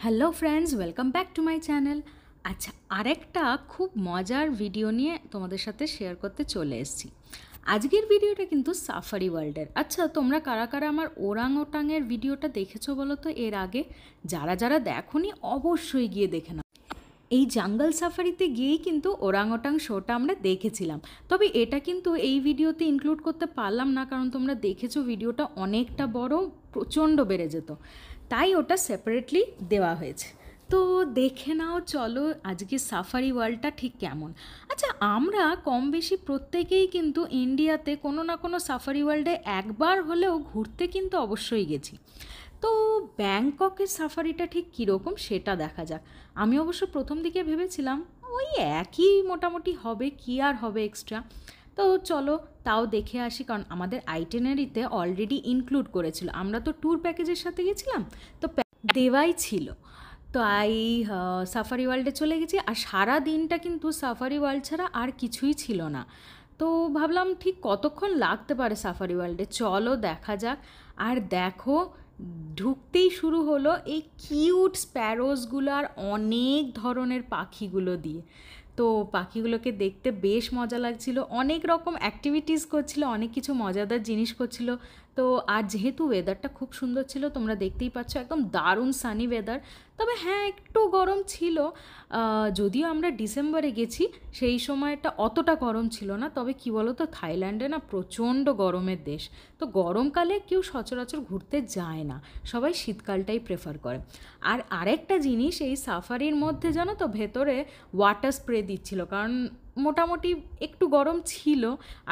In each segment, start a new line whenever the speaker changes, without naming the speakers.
Hello friends, welcome back to my channel. আচ্ছা, আরেকটা খুব মজার ভিডিও নিয়ে তোমাদের সাথে শেয়ার করতে চলে এসেছি। আজকের ভিডিওটা কিন্তু সাফারি ওয়ার্ল্ডের। আচ্ছা, তোমরা কারা কারা আমার ওরাং ওটাংয়ের ভিডিওটা দেখেছো বলো তো এর আগে? যারা যারা দেখোনি অবশ্যই গিয়ে দেখে নাও। এই জাঙ্গল সাফারিতে গিয়েই কিন্তু ওরাং ওটাং শোটা আমরা দেখেছিলাম। তবে এটা কিন্তু এই ভিডিওতে ইনক্লুড করতে পারলাম না, কারণ তোমরা দেখেছো ভিডিওটা অনেকটা বড়, প্রচণ্ড বেড়ে যেত, তাই ওটা সেপারেটলি দেওয়া হয়েছে। তো দেখে নাও, চলো আজকে সাফারি ওয়ার্ল্ডটা ঠিক কেমন। আচ্ছা, আমরা কম বেশি প্রত্যেকেই কিন্তু ইন্ডিয়াতে কোনো না কোনো সাফারি ওয়ার্ল্ডে একবার হলেও ঘুরতে কিন্তু অবশ্যই গেছি। তো ব্যাংককের সাফারিটা ঠিক কীরকম সেটা দেখা যাক। আমি অবশ্য প্রথম দিকে ভেবেছিলাম ওই একই মোটামুটি হবে, কী আর হবে এক্সট্রা। তো চলো তাও দেখে আসি, কারণ আমাদের আইটেনারিতে অলরেডি ইনক্লুড করেছিল, আমরা তো ট্যুর প্যাকেজের সাথে গেছিলাম, তো দেওয়াই ছিল। তো সাফারি ওয়ার্ল্ডে চলে গেছি, আর সারা দিনটা কিন্তু সাফারি ওয়ার্ল্ড ছাড়া আর কিছুই ছিল না। তো ভাবলাম ঠিক কতক্ষণ লাগতে পারে সাফারি ওয়ার্ল্ডে, চলো দেখা যাক। আর দেখো, ঢুকতেই শুরু হলো এই কিউট স্প্যারোসগুলো আর অনেক ধরনের পাখিগুলো দিয়ে। তো পাখিগুলোকে দেখতে বেশ মজা লাগছিল, অনেক রকম অ্যাক্টিভিটিস করছিল, অনেক কিছু মজাদার জিনিস করছিল। তো আর যেহেতু ওয়েদারটা খুব সুন্দর ছিল, তোমরা দেখতেই পাচ্ছ একদম দারুণ সানি ওয়েদার। তবে হ্যাঁ, একটু গরম ছিল, যদিও আমরা ডিসেম্বরে গেছি, সেই সময়টা অতটা গরম ছিল না। তবে কি বলো তো, থাইল্যান্ডে না প্রচণ্ড গরমের দেশ, তো গরমকালে কেউ সচরাচর ঘুরতে যায় না, সবাই শীতকালটাই প্রেফার করে। আর আরেকটা জিনিস, এই সাফারির মধ্যে জানো তো ভেতরে ওয়াটার স্প্রে দিচ্ছিল, কারণ মোটামুটি একটু গরম ছিল।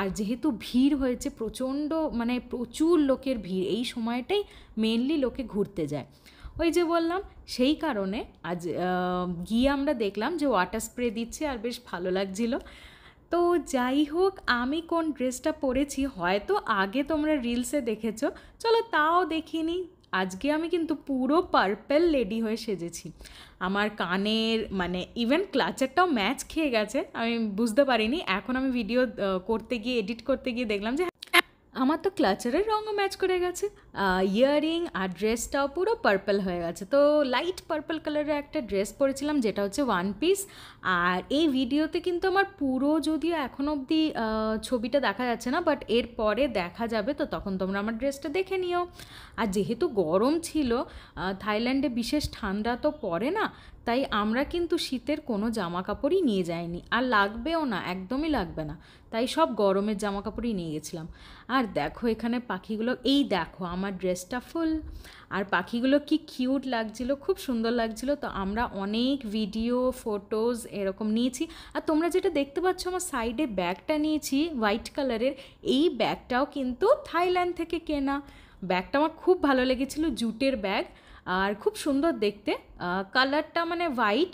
আর যেহেতু ভিড় হয়েছে প্রচণ্ড, মানে প্রচুর লোকের ভিড়, এই সময়টাই মেনলি লোকে ঘুরতে যায়, ওই যে বললাম, সেই কারণে আজ গিয়ে আমরা দেখলাম যে ওয়াটার স্প্রে দিচ্ছে আর বেশ ভালো লাগছিল। তো যাই হোক, আমি কোন ড্রেসটা পরেছি হয়তো আগে তোমরা রিলসে দেখেছো, চলো তাও দেখিনি। আজকে আমি কিন্তু পুরো পার্পল লেডি হয়ে সেজেছি। আমার কানের মানে ইভেন ক্লাচারটাও ম্যাচ খেয়ে গেছে, আমি বুঝতে পারিনি, এখন আমি ভিডিও করতে গিয়ে, এডিট করতে গিয়ে দেখলাম যে আমার তো ক্লাচারের রঙও ম্যাচ করে গেছে, ইয়াররিং আর ড্রেসটাও পুরো পার্পল হয়ে গেছে। তো লাইট পার্পল কালারের একটা ড্রেস পরেছিলাম, যেটা হচ্ছে ওয়ান পিস। আর এই ভিডিওতে কিন্তু আমার পুরো, যদিও এখন অবধি ছবিটা দেখা যাচ্ছে না, বাট এর পরে দেখা যাবে, তো তখন তোমরা আমার ড্রেসটা দেখে নিও। আর যেহেতু গরম ছিল, থাইল্যান্ডে বিশেষ ঠান্ডা তো পড়ে না, তাই আমরা কিন্তু শীতের কোনো জামা কাপড়ই নিয়ে যাইনি, আর লাগবেও না, একদমই লাগবে না, তাই সব গরমের জামা কাপড়ই নিয়ে গেছিলাম। আর দেখো এখানে পাখিগুলো, এই দেখো আমার ড্রেসটা ফুল, আর পাখিগুলো কি কিউট লাগছিল, খুব সুন্দর লাগছিল। তো আমরা অনেক ভিডিও, ফটোজ এরকম নিয়েছি। আর তোমরা যেটা দেখতে পাচ্ছ আমার সাইডে ব্যাগটা নিয়েছি হোয়াইট কালারের, এই ব্যাগটাও কিন্তু থাইল্যান্ড থেকে কেনা। ব্যাগটা আমার খুব ভালো লেগেছিল, জুটের ব্যাগ, আর খুব সুন্দর দেখতে, কালারটা মানে হোয়াইট,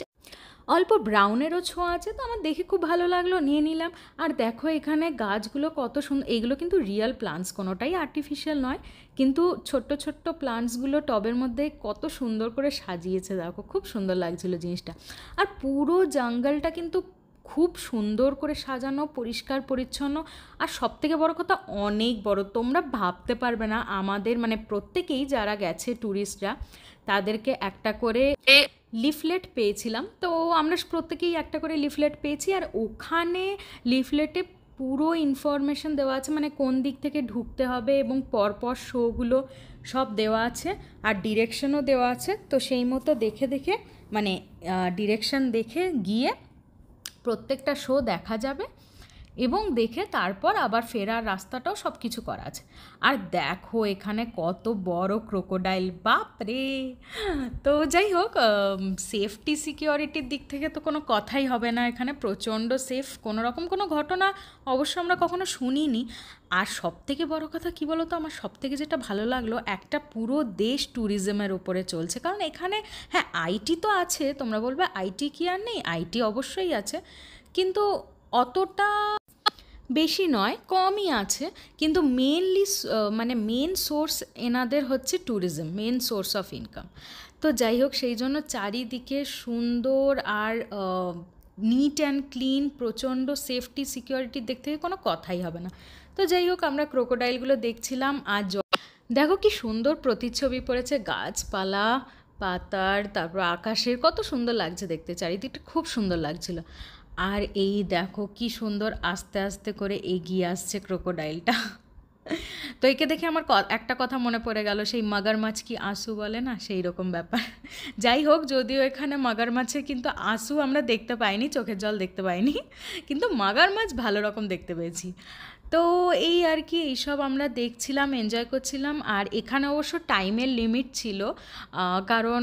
অল্প ব্রাউনেরও ছোঁয়া আছে, তো আমার দেখে খুব ভালো লাগলো, নিয়ে নিলাম। আর দেখো এখানে গাছগুলো কত সুন্দর, এইগুলো কিন্তু রিয়েল প্লান্টস, কোনোটাই আর্টিফিশিয়াল নয়, কিন্তু ছোট্ট ছোট্ট প্লান্টসগুলো টবের মধ্যে কত সুন্দর করে সাজিয়েছে, দেখো খুব সুন্দর লাগছিল জিনিসটা। আর পুরো জঙ্গলটা কিন্তু খুব সুন্দর করে সাজানো, পরিষ্কার পরিচ্ছন্ন, আর সবথেকে বড় কথা অনেক বড়, তোমরা ভাবতে পারবে না। আমাদের মানে প্রত্যেকেই যারা গেছে ট্যুরিস্টরা, তাদেরকে একটা করে লিফলেট পেয়েছিলাম, তো আমরা প্রত্যেকেই একটা করে লিফলেট পেয়েছি। আর ওখানে লিফলেটে পুরো ইনফরমেশন দেওয়া আছে, মানে কোন দিক থেকে ঢুকতে হবে এবং পরপর শোগুলো সব দেওয়া আছে, আর ডিরেকশনও দেওয়া আছে। তো সেই মতো দেখে দেখে, মানে ডিরেকশন দেখে গিয়ে প্রত্যেকটা শো দেখা যাবে, এবং দেখে তারপর আবার ফেরার রাস্তাটাও সব কিছু করা আছে। আর দেখো এখানে কত বড় ক্রোকোডাইল, বাপরে! তো যাই হোক, সেফটি সিকিউরিটির দিক থেকে তো কোনো কথাই হবে না, এখানে প্রচণ্ড সেফ, কোনো রকম কোনো ঘটনা অবশ্য আমরা কখনো শুনিনি। আর সবথেকে বড় কথা কী বলো তো, আমার সবথেকে যেটা ভালো লাগলো, একটা পুরো দেশ ট্যুরিজমের ওপরে চলছে, কারণ এখানে হ্যাঁ আইটি তো আছে, তোমরা বলবে আইটি কি আর নেই, আইটি অবশ্যই আছে, কিন্তু অতটা বেশি নয়, কমই আছে। কিন্তু মেনলি মানে মেন সোর্স এনাদের হচ্ছে tourism, main source of income. তো যাই হোক, সেই জন্য চারিদিকে সুন্দর আর নিট অ্যান্ড ক্লিন, প্রচণ্ড সেফটি সিকিউরিটির দিক থেকে কোনো কথাই হবে না। তো যাই হোক, আমরা ক্রোকোডাইলগুলো দেখছিলাম, আর দেখো কি সুন্দর প্রতিচ্ছবি পড়েছে, গাছপালা, পাতার, তারপর আকাশের, কত সুন্দর লাগছে দেখতে, চারিদিকটা খুব সুন্দর লাগছিল। আর এই দেখো কি সুন্দর আস্তে আস্তে করে এগিয়ে আসছে ক্রোকোডাইলটা। তো একে দেখে আমার একটা কথা মনে পড়ে গেল, সেই মাগারমাছ কি আঁসু বলে না, সেই রকম ব্যাপার। যাই হোক, যদিও এখানে মাগারমাছের কিন্তু আঁসু আমরা দেখতে পাইনি, চোখের জল দেখতে পাইনি, কিন্তু মাগারমাছ ভালো রকম দেখতে পেয়েছি। তো এই আর কি, এইসব আমরা দেখছিলাম, এনজয় করছিলাম। আর এখানে অবশ্য টাইমের লিমিট ছিল, কারণ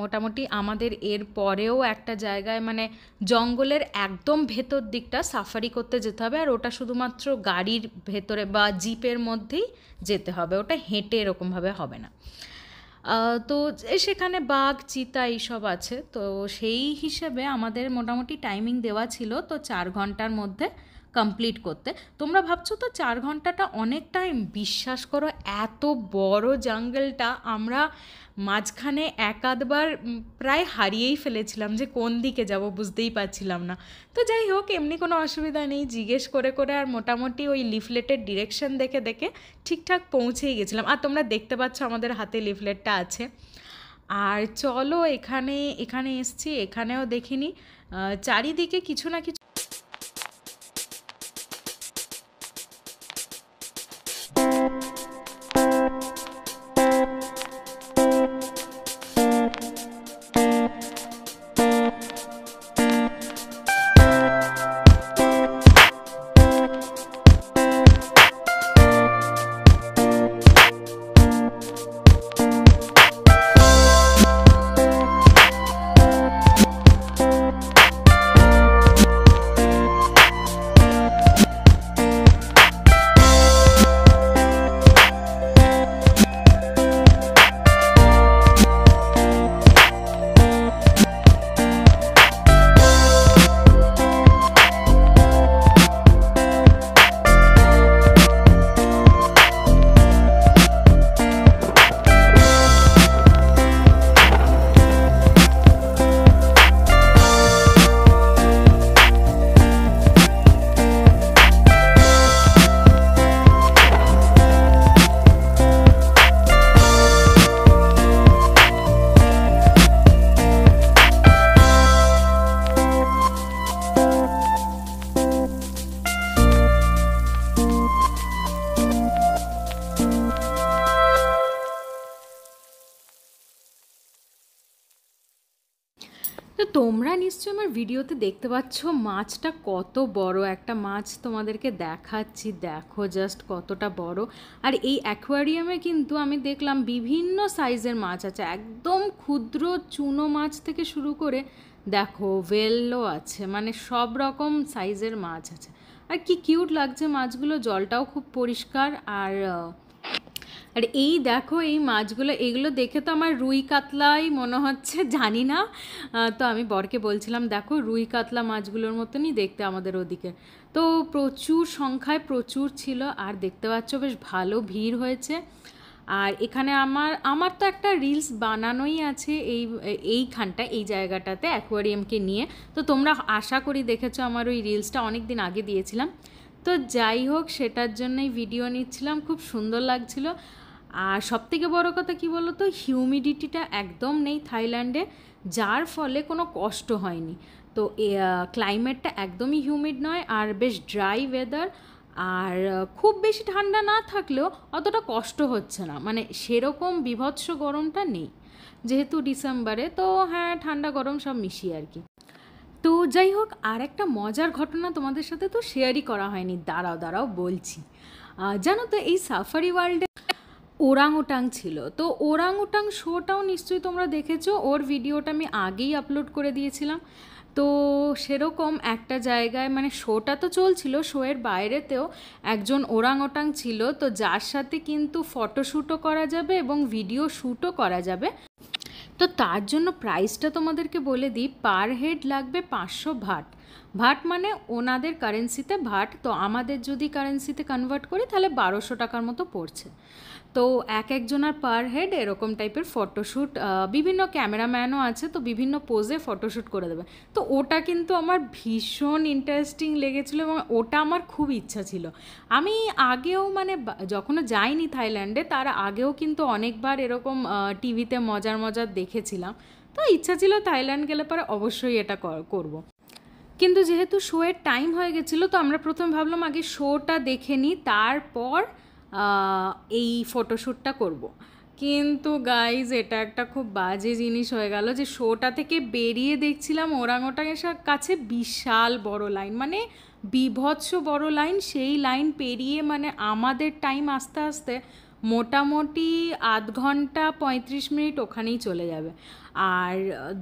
মোটামুটি আমাদের এর পরেও একটা জায়গায় মানে জঙ্গলের একদম ভেতর দিকটা সাফারি করতে যেতে হবে, আর ওটা শুধুমাত্র গাড়ির ভেতরে বা জিপের মধ্যেই যেতে হবে, ওটা হেঁটে এরকমভাবে হবে না। তো সেখানে বাঘ, চিতা এইসব আছে, তো সেই হিসেবে আমাদের মোটামুটি টাইমিং দেওয়া ছিল, তো 4 ঘন্টার মধ্যে কমপ্লিট করতে। তোমরা ভাবছো তো 4 ঘন্টাটা অনেক টাইম, বিশ্বাস করো এত বড় জঙ্গলটা আমরা মাঝখানে এক আধবার প্রায় হারিয়েই ফেলেছিলাম, যে কোন দিকে যাব বুঝতেই পারছিলাম না। তো যাই হোক, এমনি কোনো অসুবিধা নেই, জিজ্ঞেস করে করে আর মোটামুটি ওই লিফলেটের ডিরেকশন দেখে দেখে ঠিকঠাক পৌঁছেই গেছিলাম। আর তোমরা দেখতে পাচ্ছ আমাদের হাতে লিফলেটটা আছে। আর চলো, এখানে এখানে এসছি, এখানেও দেখিনি, চারিদিকে কিছু না কিছু। তো তোমরা নিশ্চয়ই আমার ভিডিওতে দেখতে পাচ্ছ মাছটা কত বড় একটা মাছ, তোমাদেরকে দেখাচ্ছি, দেখো জাস্ট কতটা বড়। আর এই অ্যাকোয়ারিয়ামে কিন্তু আমি দেখলাম বিভিন্ন সাইজের মাছ আছে, একদম ক্ষুদ্র চুনো মাছ থেকে শুরু করে দেখো ভেলও আছে, মানে সব রকম সাইজের মাছ আছে। আর কি কিউট লাগছে মাছগুলো, জলটাও খুব পরিষ্কার। আর এই দেখো এই মাছগুলো, এগুলো দেখে তো আমার রুই কাতলাই মনে হচ্ছে, জানি না। তো আমি বরকে বলছিলাম দেখো রুই কাতলা মাছগুলোর মতনই দেখতে আমাদের ওদিকে। তো প্রচুর সংখ্যায় প্রচুর ছিল, আর দেখতে পাচ্ছ বেশ ভালো ভিড় হয়েছে। আর এখানে আমার তো একটা রিলস বানানোই আছে এইখানটা, এই জায়গাটাতে অ্যাকোয়ারিয়ামকে নিয়ে। তো তোমরা আশা করি দেখেছো আমার ওই রিলসটা, অনেক দিন আগে দিয়েছিলাম। তো যাই হোক, সেটার জন্যই ভিডিও নিচ্ছিলাম, খুব সুন্দর লাগছিল। আর সবথেকে বড় কথা কি বলো তো, হিউমিডিটিটা একদম নেই থাইল্যান্ডে, যার ফলে কোনো কষ্ট হয়নি। তো ক্লাইমেটটা একদমই হিউমিড নয়, আর বেশ ড্রাই ওয়েদার। আর খুব বেশি ঠান্ডা না থাকলেও অতটা কষ্ট হচ্ছে না, মানে সেরকম বীভৎস গরমটা নেই, যেহেতু ডিসেম্বরে। তো হ্যাঁ, ঠান্ডা গরম সব মিশিয়ে আর কি। তো যাই হোক, আর একটা মজার ঘটনা তোমাদের সাথে তো শেয়ারই করা হয়নি, দাঁড়াও বলছি। জানো তো এই সাফারি ওয়ার্ল্ডে ওরাং ওটাং ছিল, তো ওরাং ওটাং শোটাও নিশ্চয়ই তোমরা দেখেছো, ওর ভিডিওটা আমি আগেই আপলোড করে দিয়েছিলাম। তো সেরকম একটা জায়গায় মানে শোটা তো চলছিল, শোয়ের বাইরেতেও একজন ওরাং ওটাং ছিল, তো যার সাথে কিন্তু ফটোশ্যুটও করা যাবে এবং ভিডিও শ্যুটও করা যাবে। তো তার জন্য প্রাইসটা তোমাদেরকে বলে দিই, পার হেড লাগবে 500 ভাট। ভাট মানে ওনাদের কারেন্সিতে ভাট, তো আমাদের যদি কারেন্সিতে কনভার্ট করি তাহলে 1200 টাকার মতো পড়ছে। তো এক একজনের পার হেড এরকম টাইপের ফটোশ্যুট, বিভিন্ন ক্যামেরাম্যানও আছে, তো বিভিন্ন পোজে ফটোশ্যুট করে দেবে। তো ওটা কিন্তু আমার ভীষণ ইন্টারেস্টিং লেগেছিলো এবং ওটা আমার খুব ইচ্ছা ছিল। আমি আগেও মানে যখনও যাইনি থাইল্যান্ডে, তার আগেও কিন্তু অনেকবার এরকম টিভিতে মজার মজার দেখেছিলাম। তো ইচ্ছা ছিল থাইল্যান্ড গেলে পরে অবশ্যই এটা করব। কিন্তু যেহেতু শোয়ের টাইম হয়ে গেছিলো, তো আমরা প্রথমে ভাবলাম আগে শোটা দেখে নিই, তারপর এই ফটোশ্যুটটা করব। কিন্তু গাইজ এটা একটা খুব বাজে জিনিস হয়ে গেল যে শোটা থেকে বেরিয়ে দেখছিলাম ওরাংওটাংয়ের কাছে বিশাল বড় লাইন, মানে বীভৎস বড় লাইন। সেই লাইন পেরিয়ে মানে আমাদের টাইম আস্তে আস্তে মোটামুটি আধ ঘন্টা 35 মিনিট ওখানেই চলে যাবে। আর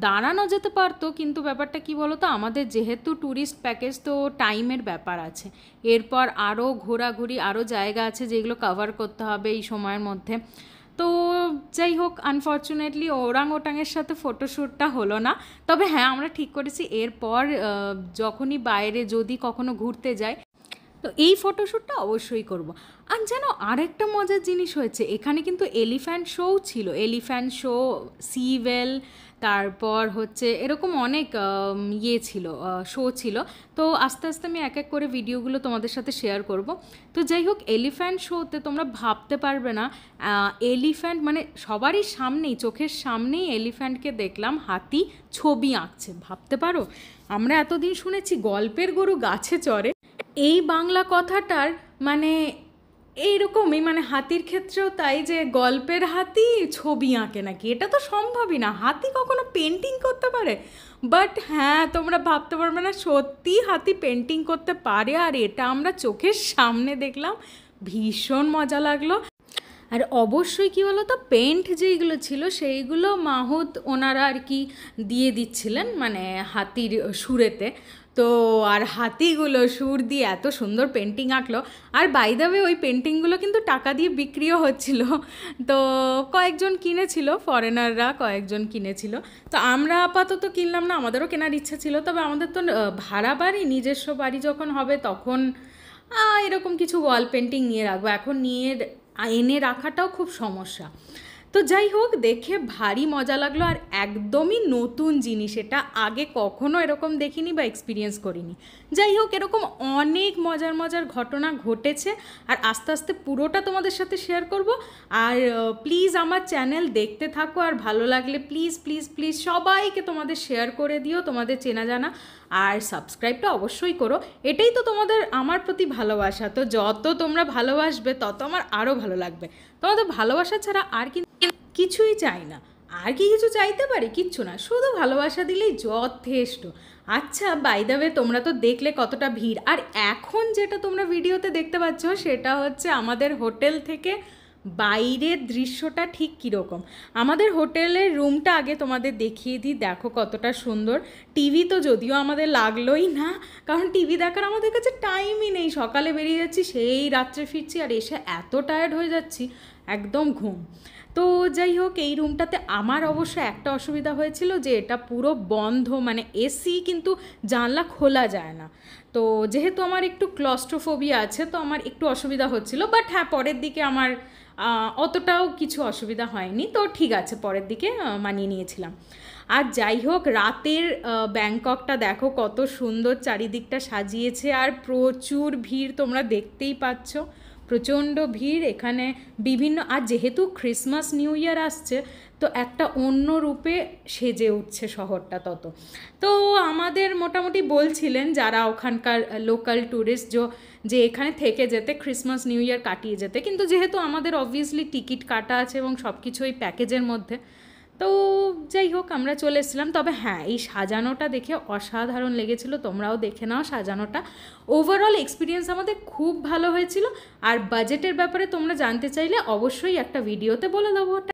দাঁড়ানো যেতে পারতো, কিন্তু ব্যাপারটা কি বলো তো, আমাদের যেহেতু ট্যুরিস্ট প্যাকেজ, তো টাইমের ব্যাপার আছে। এরপর আরও ঘোরাঘুরি, আরও জায়গা আছে যেগুলো কভার করতে হবে এই সময়ের মধ্যে। তো যাই হোক, আনফর্চুনেটলি ওরাংওটাংয়ের সাথে ফটোশ্যুটটা হলো না। তবে হ্যাঁ, আমরা ঠিক করেছি এরপর যখনই বাইরে যদি কখনো ঘুরতে যাই, তো এই ফটোশ্যুটটা অবশ্যই করব। আর যেন আরেকটা মজার জিনিস হয়েছে, এখানে কিন্তু এলিফ্যান্ট শোও ছিল, এলিফ্যান্ট শো, সিওয়েল, তারপর হচ্ছে এরকম অনেক ছিল, শো ছিল। তো আস্তে আস্তে আমি এক এক করে ভিডিওগুলো তোমাদের সাথে শেয়ার করব। তো যাই হোক, এলিফ্যান্ট শোতে তোমরা ভাবতে পারবে না, এলিফ্যান্ট মানে সবারই সামনেই, চোখের সামনেই এলিফ্যান্টকে দেখলাম হাতি ছবি আঁকছে। ভাবতে পারো, আমরা এতদিন শুনেছি গল্পের গরু গাছে চড়ে, এই বাংলা কথাটার মানে এইরকমই, মানে হাতির ক্ষেত্রেও তাই, যে গল্পের হাতি ছবি আঁকে নাকি, এটা তো সম্ভবই না, হাতি কখনো পেন্টিং করতে পারে। বাট হ্যাঁ, তোমরা ভাবতে পারবে না, সত্যি হাতি পেন্টিং করতে পারে, আর এটা আমরা চোখের সামনে দেখলাম, ভীষণ মজা লাগলো। আর অবশ্যই কী বলো তো, পেন্ট যেইগুলো ছিল সেইগুলো মাহুত ওনারা আর কি দিয়ে দিচ্ছিলেন, মানে হাতির সুরেতে। তো আর হাতিগুলো সুর দিয়ে এত সুন্দর পেন্টিং আঁকলো। আর বাই দ্য ওয়ে, ওই পেন্টিংগুলো কিন্তু টাকা দিয়ে বিক্রিও হচ্ছিল। তো কয়েকজন কিনেছিল, ফরেনাররা কয়েকজন কিনেছিল। তো আমরা আপাতত কিনলাম না, আমাদেরও কেনার ইচ্ছা ছিল। তবে আমাদের তো ভাড়া বাড়ি, নিজস্ব বাড়ি যখন হবে তখন এরকম কিছু ওয়াল পেন্টিং নিয়ে রাখবো, এখন নিয়ে এনে রাখাটাও খুব সমস্যা। তো যাই হোক, দেখে ভারী মজা লাগলো, আর একদমই নতুন জিনিস, এটা আগে কখনো এরকম দেখিনি বা এক্সপিরিয়েন্স করিনি। যাই হোক, এরকম অনেক মজার মজার ঘটনা ঘটেছে, আর আস্তে আস্তে পুরোটা তোমাদের সাথে শেয়ার করব। আর প্লিজ আমার চ্যানেল দেখতে থাকো, আর ভালো লাগলে প্লিজ প্লিজ প্লিজ সবাইকে তোমাদের শেয়ার করে দিও, তোমাদের চেনা জানা, আর সাবস্ক্রাইবটা অবশ্যই করো। এটাই তো তোমাদের আমার প্রতি ভালোবাসা। তো যত তোমরা ভালোবাসবে তত আমার আরও ভালো লাগবে। তোমাদের ভালোবাসা ছাড়া আর কিছুই চাই না। আর কি কিছু চাইতে পারি? কিচ্ছু না, শুধু ভালোবাসা দিলেই যথেষ্ট। আচ্ছা, বাই দ্য ওয়ে, তোমরা তো দেখলে কতটা ভিড়, আর এখন যেটা তোমরা ভিডিওতে দেখতে পাচ্ছ সেটা হচ্ছে আমাদের হোটেল থেকে বাইরের দৃশ্যটা ঠিক কীরকম। আমাদের হোটেলের রুমটা আগে তোমাদের দেখিয়ে দিই, দেখো কতটা সুন্দর। টিভি তো যদিও আমাদের লাগলোই না, কারণ টিভি দেখার আমাদের কাছে টাইমই নেই। সকালে বেরিয়ে যাচ্ছি, সেই রাত্রে ফিরছি, আর এসে এত টায়ার্ড হয়ে যাচ্ছি, একদম ঘুম। তো যাই হোক, এই রুমটাতে আমার অবশ্য একটা অসুবিধা হয়েছিল, যে এটা পুরো বন্ধ, মানে এসি কিন্তু জানলা খোলা যায় না। তো যেহেতু আমার একটু ক্লস্ট্রোফোবিয়া আছে, তো আমার একটু অসুবিধা হচ্ছিল। বাট হ্যাঁ, পরের দিকে আমার অতটাও কিছু অসুবিধা হয়নি, তো ঠিক আছে, পরের দিকে মানিয়ে নিয়েছিলাম। আর যাই হোক, রাতের ব্যাংককটা দেখো কত সুন্দর চারিদিকটা সাজিয়েছে, আর প্রচুর ভিড়, তোমরা দেখতেই পাচ্ছ, প্রচণ্ড ভিড় এখানে বিভিন্ন। আর যেহেতু ক্রিসমাস নিউ ইয়ার আসছে, তো একটা অন্য রূপে সেজে উঠছে শহরটা তত। তো আমাদের মোটামুটি বলছিলেন যারা ওখানকার লোকাল ট্যুরিস্ট, যে এখানে থেকে যেতে, ক্রিসমাস নিউ ইয়ার কাটিয়ে যেতে। কিন্তু যেহেতু আমাদের অবভিয়াসলি টিকিট কাটা আছে এবং সব কিছু ওই প্যাকেজের মধ্যে, তো যাই হোক আমরা চলে এসেছিলাম। তবে হ্যাঁ, এই সাজানোটা দেখে অসাধারণ লেগেছিলো, তোমরাও দেখে নাও সাজানোটা। ওভারঅল এক্সপিরিয়েন্স আমাদের খুব ভালো হয়েছিল। আর বাজেটের ব্যাপারে তোমরা জানতে চাইলে অবশ্যই একটা ভিডিওতে বলে দেবো।